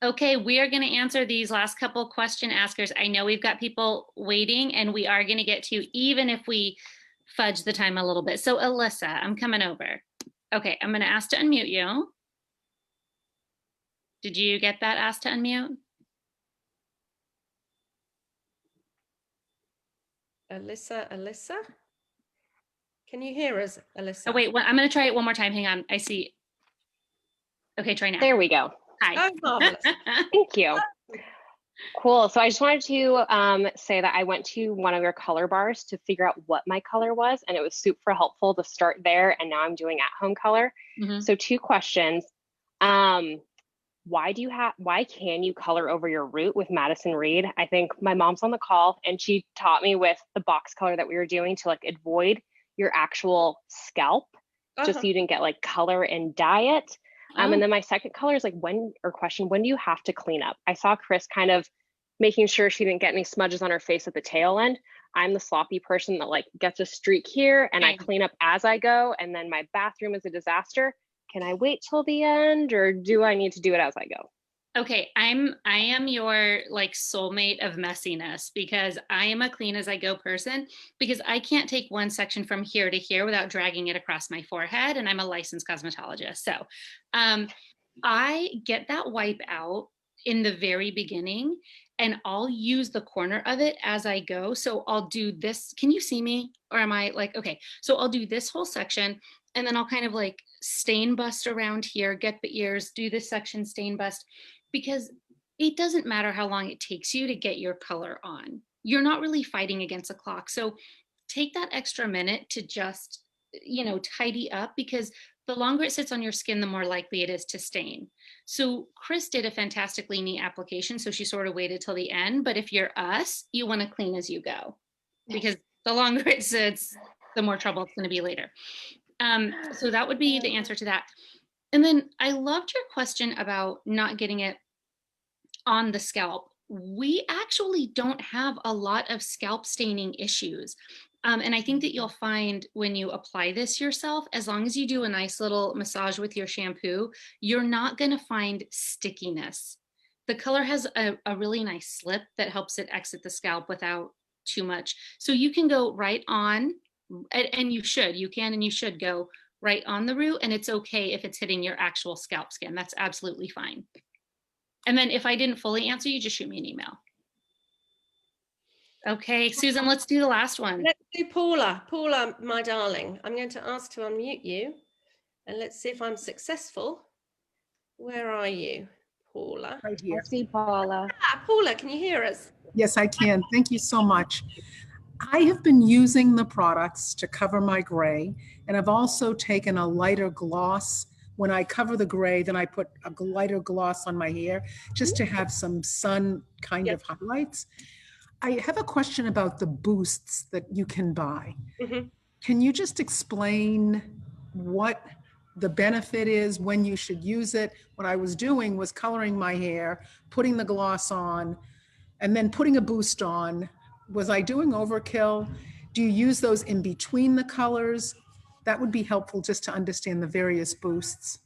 Okay, we are going to answer these last couple question askers. I know we've got people waiting, and we are going to get to you even if we fudge the time a little bit. So Alyssa, I'm coming over. Okay, I'm going to ask to unmute you. Did you get that asked to unmute? Alyssa, Can you hear us, Alyssa? Oh, wait, I'm going to try it one more time. Hang on. I see. Okay, try now. There we go. Hi. Oh, marvelous. Thank you. Cool. So I just wanted to say that I went to one of your color bars to figure out what my color was, and it was super helpful to start there. And now I'm doing at-home color. So 2 questions. Why can you color over your root with Madison Reed? I think my mom's on the call and she taught me with the box color that we were doing to like avoid your actual scalp, just so you didn't get like color and dye it. And then my second color is like when do you have to clean up? I saw Chris kind of making sure she didn't get any smudges on her face at the tail end. I'm the sloppy person that like gets a streak here and I clean up as I go. And then my bathroom is a disaster. Can I wait till the end or do I need to do it as I go? Okay, I am your like soulmate of messiness because I am a clean as I go person because I can't take one section from here to here without dragging it across my forehead, and I'm a licensed cosmetologist. So I get that wipe out in the very beginning and I'll use the corner of it as I go. So I'll do this. Can you see me? Or am I like, okay, so I'll do this whole section and then I'll kind of like stain bust around here, get the ears, do this section, stain bust, because it doesn't matter how long it takes you to get your color on. You're not really fighting against a clock. So take that extra minute to just, you know, tidy up, because the longer it sits on your skin, the more likely it is to stain. So Chris did a fantastically neat application. So she sort of waited till the end. But if you're us, you want to clean as you go, because the longer it sits, the more trouble it's going to be later. So that would be the answer to that. And then I loved your question about not getting it on the scalp. We actually don't have a lot of scalp staining issues. And I think that you'll find when you apply this yourself, as long as you do a nice little massage with your shampoo, you're not going to find stickiness. The color has a really nice slip that helps it exit the scalp without too much. So you can go right on, and you should go right on the root, and it's okay if it's hitting your actual scalp skin. That's absolutely fine. And then if I didn't fully answer you, just shoot me an email. Okay, Susan, let's do the last one. Let's do Paula. Paula, my darling, I'm going to ask to unmute you and let's see if I'm successful. Where are you, Paula? Right here. I see Paula. Paula, can you hear us? Yes, I can. Thank you so much. I have been using the products to cover my gray, and I've also taken a lighter gloss. When I cover the gray, then I put a lighter gloss on my hair just to have some sun kind of highlights. I have a question about the boosts that you can buy. Can you just explain what the benefit is, when you should use it? What I was doing was coloring my hair, putting the gloss on, and then putting a boost on. Was I doing overkill? Do you use those in between the colors? That would be helpful just to understand the various boosts,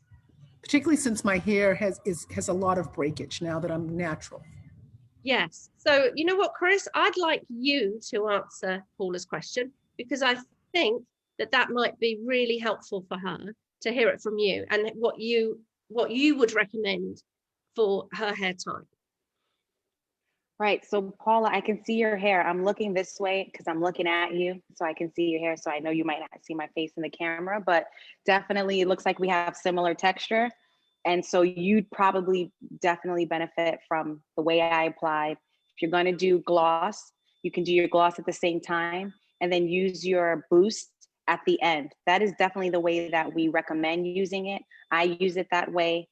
particularly since my hair has a lot of breakage now that I'm natural. Yes. So you know what, Chris, I'd like you to answer Paula's question, because I think that might be really helpful for her to hear it from you and what you would recommend for her hair type. Right. So Paula, I can see your hair. I'm looking this way because I'm looking at you, so I can see your hair. So I know you might not see my face in the camera, but definitely it looks like we have similar texture. And so you'd probably definitely benefit from the way I applied. If you're going to do gloss, you can do your gloss at the same time and then use your boost at the end. That is definitely the way that we recommend using it. I use it that way.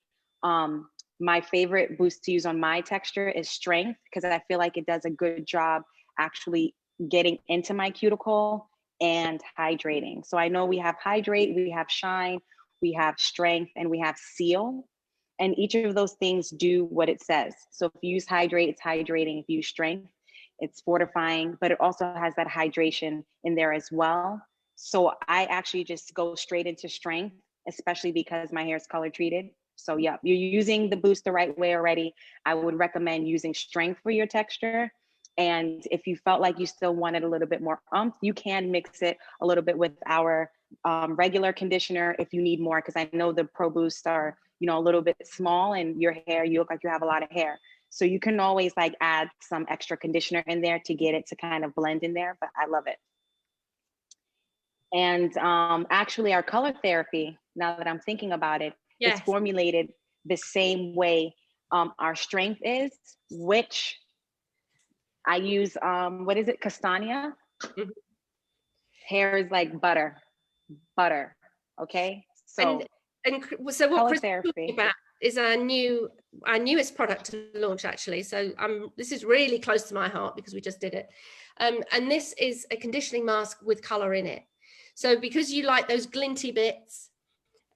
My favorite boost to use on my texture is Strength, because I feel like it does a good job actually getting into my cuticle and hydrating. So I know we have Hydrate, we have Shine, we have Strength, and we have Seal. And each of those things do what it says. So if you use Hydrate, it's hydrating. If you use Strength, it's fortifying, but it also has that hydration in there as well. So I actually just go straight into Strength, especially because my hair is color treated. So yeah, you're using the boost the right way already. I would recommend using Strength for your texture. And if you felt like you still wanted a little bit more oomph, you can mix it a little bit with our regular conditioner if you need more, because I know the Pro Boosts are, you know, a little bit small and your hair, you look like you have a lot of hair. So you can always like add some extra conditioner in there to get it to kind of blend in there, but I love it. And actually our color therapy, now that I'm thinking about it, Yes. is formulated the same way our strength is, which I use, what is it, castagna? Mhm. Hair is like butter, okay? So So what color Chris is therapy. talking about is our newest product to launch, actually. So this is really close to my heart because we just did it. And this is a conditioning mask with color in it. So because you like those glinty bits,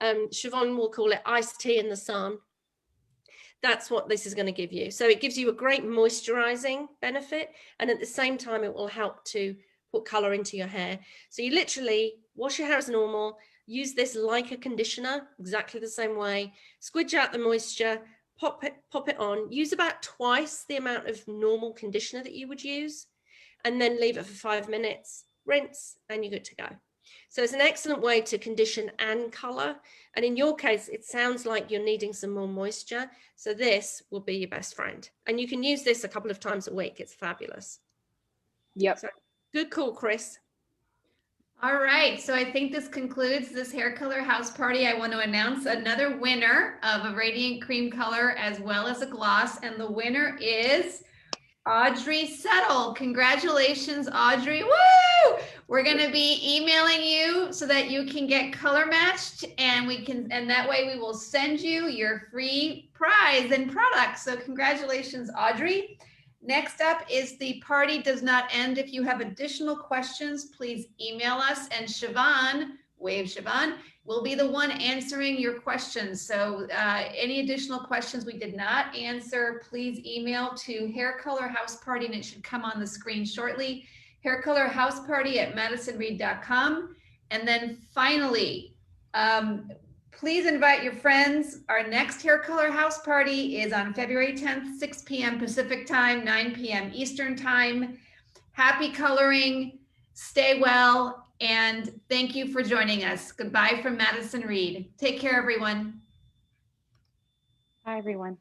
Siobhan will call it iced tea in the sun. That's what this is going to give you. So it gives you a great moisturizing benefit. And at the same time, it will help to put color into your hair. So you literally wash your hair as normal, use this like a conditioner, exactly the same way, squidge out the moisture, pop it on, use about twice the amount of normal conditioner that you would use, and then leave it for 5 minutes, rinse, and you're good to go. So it's an excellent way to condition and color. And in your case, it sounds like you're needing some more moisture. So this will be your best friend. And you can use this a couple of times a week. It's fabulous. Yep. So good call, Chris. All right, so I think this concludes this hair color house party. I want to announce another winner of a radiant cream color as well as a gloss. And the winner is Audrey Settle. Congratulations, Audrey. Woo! We're going to be emailing you so that you can get color matched, and that way we will send you your free prize and product. So congratulations, Audrey. Next up is the party does not end. If you have additional questions, please email us, and Siobhan, wave Siobhan, will be the one answering your questions. So any additional questions we did not answer, please email to Hair Color House Party, and it should come on the screen shortly. Hair Color House Party at madisonreed.com. And then finally, please invite your friends. Our next Hair Color House Party is on February 10th, 6 p.m. Pacific time, 9 p.m. Eastern time. Happy coloring, stay well, and thank you for joining us. Goodbye from Madison Reed. Take care, everyone. Hi, everyone.